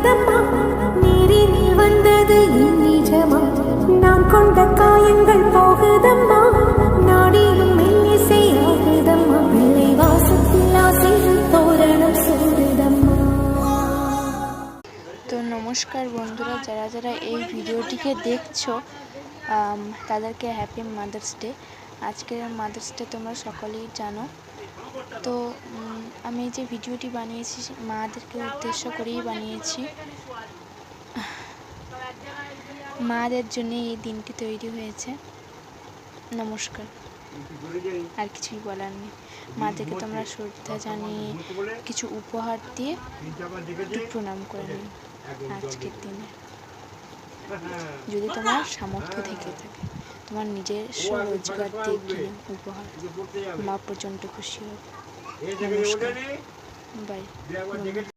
போகுதம்மா நீரினில் வந்தது என் நிஜமா நான் கொண்ட காயங்கள் போகுதம்மா நாடியும் மெல்லிசை ஆகுதம்மா பிள்ளை வாசத்தில் ஆசைகள் தோரணம் சூடுதம்மா। তো নমস্কার বন্ধুরা, যারা যারা এই ভিডিওটিকে দেখছো তাদেরকে হ্যাপি মাদার্স ডে। আজকের মাদার্স ডে তোমরা সকলেই জানো। তো আমি যে ভিডিওটি বানিয়েছি মাদেরকে উদ্দেশ্য করেই বানিয়েছি, মাদের জন্য এই দিনটি তৈরি হয়েছে। নমস্কার, আর কিছুই বলার নেই। মাদেরকে তোমরা শ্রদ্ধা জানিয়ে কিছু উপহার দিয়ে একটু প্রণাম করে নিন আজকের দিনে। যদি তোমার সামর্থ্য থেকে থাকে, তোমার নিজস্ব রোজগার দিয়ে কিনে উপহার, মা প্রচণ্ড খুশি হবে। নমস্কার, বাই।